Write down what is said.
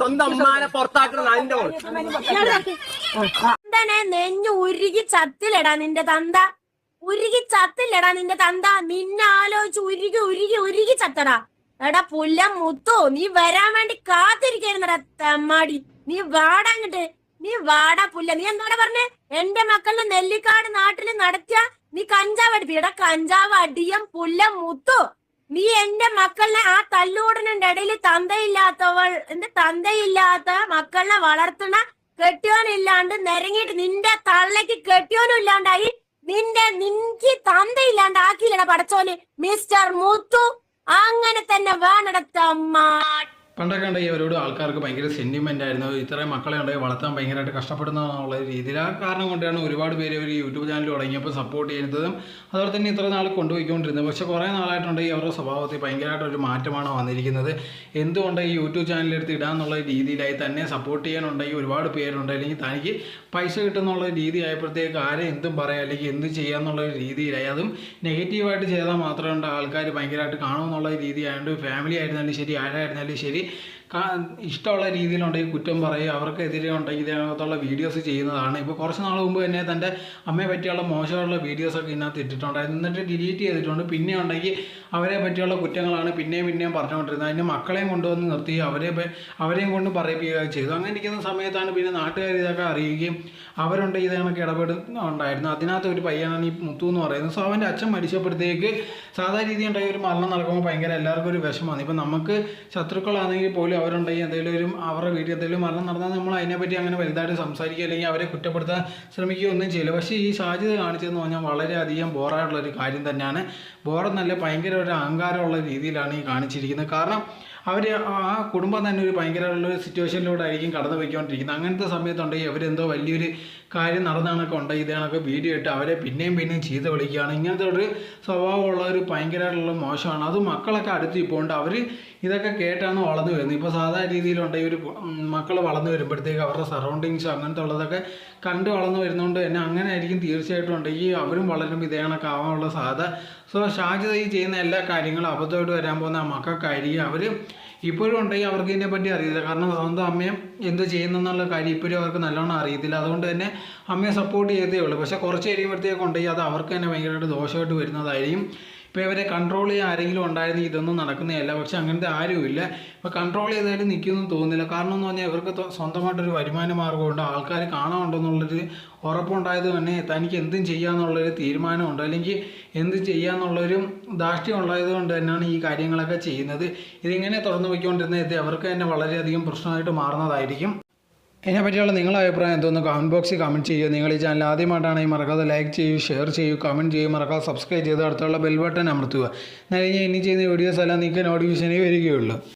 സ്വന്തം അമ്മാനെ പുറത്താക്കണം അതിന്റെ തന്തനെ നെഞ്ഞു ഉരുകി ചത്തില്ലടാ നിന്റെ തന്ത. ഉരുകി ചത്തില്ലടാ നിന്റെ തന്ത. നിന്നെ ആലോചിച്ച് ഉരുകി ഉരുകി ഉരുകി ചത്തടാ. എടാ പുല്ല മുത്തോ, നീ വരാൻ വേണ്ടി കാത്തിരിക്കായിരുന്നടാ തെമ്മാടി. നീ വാടാങ്ങിട്ട്, നീ വാടാ പുല്ല. നീ എന്താ പറഞ്ഞേ? എന്റെ മക്കളുടെ നെല്ലിക്കാട് നാട്ടില് നടത്തിയ നീ കഞ്ചാവ് അടിപ്പി. എടാ കഞ്ചാവ് അടിയം പുല്ല മുത്തോ. നീ എന്റെ മക്കളിനെ ആ തല്ലൂടലിന്റെ ഇടയിൽ തന്തയില്ലാത്ത മക്കളിനെ വളർത്തണ കെട്ടിയോനില്ലാണ്ട് നിരങ്ങിയിട്ട് നിന്റെ തള്ളക്ക് കെട്ടിയോനും ഇല്ലാണ്ടായി. നിനക്ക് തന്തയില്ലാണ്ട് ആക്കിയില്ലടാ പടച്ചോന് മിസ്റ്റർ മുത്തു. അങ്ങനെ തന്നെ വേണടത്തമ്മ. പണ്ടൊക്കെ ഉണ്ടെങ്കിൽ അവരോട് ആൾക്കാർക്ക് ഭയങ്കര സെൻറ്റിമെൻ്റ് ആയിരുന്നു. ഇത്രയും മക്കളെ ഉണ്ടെങ്കിൽ വളർത്താൻ ഭയങ്കരമായിട്ട് കഷ്ടപ്പെടുന്നുള്ള രീതിയിൽ. ആ കാരണം കൊണ്ടാണ് ഒരുപാട് പേര് ഒരു യൂട്യൂബ് ചാനൽ തുടങ്ങിയപ്പോൾ സപ്പോർട്ട് ചെയ്യുന്നതും അതുപോലെ തന്നെ ഇത്ര നാൾ കൊണ്ടുപോയിക്കൊണ്ടിരുന്നത്. പക്ഷേ കുറേ നാളായിട്ടുണ്ടെങ്കിൽ അവരുടെ സ്വഭാവത്തിൽ ഭയങ്കരമായിട്ടൊരു മാറ്റമാണ് വന്നിരിക്കുന്നത്. എന്തുകൊണ്ട് ഈ യൂട്യൂബ് ചാനലെടുത്ത് ഇടാന്നുള്ള രീതിയിലായി തന്നെ സപ്പോർട്ട് ചെയ്യാനുണ്ടെങ്കിൽ ഒരുപാട് പേരുണ്ട്. അല്ലെങ്കിൽ തനിക്ക് പൈസ കിട്ടുന്നുള്ള രീതി ആയപ്പോഴത്തേക്ക് ആരെ എന്തും പറയാം അല്ലെങ്കിൽ എന്ത് ചെയ്യാന്നുള്ള രീതിയിലായി. അതും നെഗറ്റീവായിട്ട് ചെയ്താൽ മാത്രമേ ആൾക്കാർ ഭയങ്കരമായിട്ട് കാണുമെന്നുള്ള രീതി ആയതുകൊണ്ട് ഫാമിലി ആയിരുന്നാലും ശരി ആരായിരുന്നാലും ശരി ഇഷ്ടമുള്ള രീതിയിലുണ്ടെങ്കിൽ കുറ്റം പറയുക. അവർക്കെതിരെ ഉണ്ടെങ്കിൽ ഇതിനകത്തുള്ള വീഡിയോസ് ചെയ്യുന്നതാണ്. ഇപ്പോൾ കുറച്ച് നാൾ മുമ്പ് തന്നെ തൻ്റെ അമ്മയെ പറ്റിയുള്ള മോശമുള്ള വീഡിയോസൊക്കെ ഇതിനകത്ത് ഇട്ടിട്ടുണ്ടായിരുന്നു. എന്നിട്ട് ഡിലീറ്റ് ചെയ്തിട്ടുണ്ട്. പിന്നെ ഉണ്ടെങ്കിൽ അവരെ പറ്റിയുള്ള കുറ്റങ്ങളാണ് പിന്നെയും പറഞ്ഞുകൊണ്ടിരുന്നത്. അതിന് മക്കളെയും കൊണ്ടുവന്ന് നിർത്തി അവരെയും കൊണ്ട് പറയിപ്പിക്കുക ചെയ്തു. അങ്ങനെ ഇരിക്കുന്ന സമയത്താണ് പിന്നെ നാട്ടുകാർ ഇതൊക്കെ അറിയുകയും അവരുണ്ട് ഇത് കണക്ക് ഇടപെടുന്നുണ്ടായിരുന്നു. അതിനകത്ത് ഒരു പയ്യനാണ് ഈ മുത്തു എന്ന് പറയുന്നത്. സോ അവൻ്റെ അച്ഛൻ മരിച്ചപ്പോഴത്തേക്ക് സാധാരണ രീതി ഉണ്ടായി ഒരു മരണം നടക്കുമ്പോൾ ഭയങ്കര എല്ലാവർക്കും ഒരു വിഷമമാണ്. ഇപ്പം നമുക്ക് ശത്രുക്കളാണെങ്കിൽ പോലും അവരുണ്ടെങ്കിൽ എന്തെങ്കിലും അവരുടെ വീട്ടിൽ എന്തെങ്കിലും മരണം നടന്നാൽ നമ്മൾ അതിനെപ്പറ്റി അങ്ങനെ വലുതായിട്ട് സംസാരിക്കുക അല്ലെങ്കിൽ അവരെ കുറ്റപ്പെടുത്താൻ ശ്രമിക്കുക ഒന്നും ചെയ്യില്ല. പക്ഷേ ഈ ഷാജിദ് കാണിച്ചതെന്ന് പറഞ്ഞാൽ വളരെയധികം ബോറായിട്ടുള്ളൊരു കാര്യം തന്നെയാണ്. ബോറെന്നല്ല, ഭയങ്കര ഒരു അഹങ്കാരമുള്ള രീതിയിലാണ് ഈ കാണിച്ചിരിക്കുന്നത്. കാരണം അവർ ആ കുടുംബം തന്നെ ഒരു ഭയങ്കരമുള്ളൊരു സിറ്റുവേഷനിലൂടെ ആയിരിക്കും കടന്നു പോയിക്കൊണ്ടിരിക്കുന്നത്. അങ്ങനത്തെ സമയത്തുണ്ടെങ്കിൽ അവരെന്തോ വലിയൊരു കാര്യം നടന്നതൊക്കെ ഉണ്ടെങ്കിൽ ഇതേണൊക്കെ വീഡിയോ ഇട്ട് അവരെ പിന്നെയും ചീത്ത വിളിക്കുകയാണ്. ഇങ്ങനത്തെ ഒരു സ്വഭാവമുള്ള ഒരു ഭയങ്കരമായിട്ടുള്ള മോശമാണ്. അത് മക്കളൊക്കെ അടുത്ത് ഇപ്പോൾ ഉണ്ട്. അവർ ഇതൊക്കെ കേട്ടാണ് വളർന്നു വരുന്നത്. ഇപ്പോൾ സാധാരണ രീതിയിലുണ്ടെങ്കിൽ ഒരു മക്കൾ വളർന്നു വരുമ്പോഴത്തേക്ക് അവരുടെ സറൗണ്ടിങ്സ് അങ്ങനത്തെ ഉള്ളതൊക്കെ കണ്ട് വളർന്നു വരുന്നതുകൊണ്ട് തന്നെ അങ്ങനെ ആയിരിക്കും തീർച്ചയായിട്ടും ഉണ്ടെങ്കിൽ അവരും വളരുമ്പോൾ ഇതേണൊക്കെ ആവാനുള്ള സാധ്യത. സോ ഷാജിദ് ഈ ചെയ്യുന്ന എല്ലാ കാര്യങ്ങളും അബദ്ധമായിട്ട് വരാൻ പോകുന്ന ആ മക്കൾക്കായിരിക്കും. അവർ ഇപ്പോഴും ഉണ്ടെങ്കിൽ അവർക്ക് ഇതിനെപ്പറ്റി അറിയില്ല. കാരണം സ്വന്തം അമ്മയും എന്ത് ചെയ്യുന്നെന്നുള്ള കാര്യം ഇപ്പോഴും അവർക്ക് നല്ലോണം അറിയത്തില്ല. അതുകൊണ്ട് തന്നെ അമ്മയെ സപ്പോർട്ട് ചെയ്തേ ഉള്ളൂ. പക്ഷേ കുറച്ച് കഴിയുമ്പോഴത്തേക്ക് ഉണ്ടെങ്കിൽ അത് അവർക്ക് തന്നെ ഭയങ്കരമായിട്ട് ദോഷമായിട്ട് വരുന്നതായിരിക്കും. ഇപ്പോൾ ഇവരെ കൺട്രോൾ ചെയ്യാൻ ആരെങ്കിലും ഉണ്ടായിരുന്നെങ്കിൽ ഇതൊന്നും നടക്കുന്നതല്ല. പക്ഷെ അങ്ങനത്തെ ആരുമില്ല. ഇപ്പോൾ കൺട്രോൾ ചെയ്താലും നിൽക്കുമെന്ന് തോന്നുന്നില്ല. കാരണം എന്ന് പറഞ്ഞാൽ ഇവർക്ക് സ്വന്തമായിട്ടൊരു വരുമാന മാർഗ്ഗമുണ്ട്. ആൾക്കാർ കാണാനുണ്ടെന്നുള്ളൊരു ഉറപ്പുണ്ടായത് തന്നെ തനിക്ക് എന്തും ചെയ്യാമെന്നുള്ളൊരു തീരുമാനമുണ്ട്. അല്ലെങ്കിൽ എന്ത് ചെയ്യാമെന്നുള്ളൊരു ധാർഷ്ട്യം ഉള്ളത് കൊണ്ട് തന്നെയാണ് ഈ കാര്യങ്ങളൊക്കെ ചെയ്യുന്നത്. ഇതിങ്ങനെ തുറന്നു പോയിക്കൊണ്ടിരുന്നത് അവർക്ക് തന്നെ വളരെയധികം പ്രശ്നമായിട്ട് മാറുന്നതായിരിക്കും. ഇതിനെപ്പറ്റിയുള്ള നിങ്ങളുടെ അഭിപ്രായം എന്തോന്ന് കമൻറ്റ് ബോക്സിൽ കമൻറ്റ് ചെയ്യുക. നിങ്ങൾ ഈ ചാനൽ ആദ്യമായിട്ടാണെങ്കിൽ മറക്കാതെ ലൈക്ക് ചെയ്യൂ, ഷെയർ ചെയ്യൂ, കമൻറ്റ് ചെയ്യൂ, മറക്കാതെ സബ്സ്ക്രൈബ് ചെയ്ത് അടുത്തുള്ള ബെൽ ബട്ടൺ അമർത്തുക. എന്നാൽ ഇനി ചെയ്യുന്ന വീഡിയോസ് എല്ലാം നിങ്ങൾക്ക് നോട്ടിഫിക്കേഷനേ വരികയുള്ളൂ.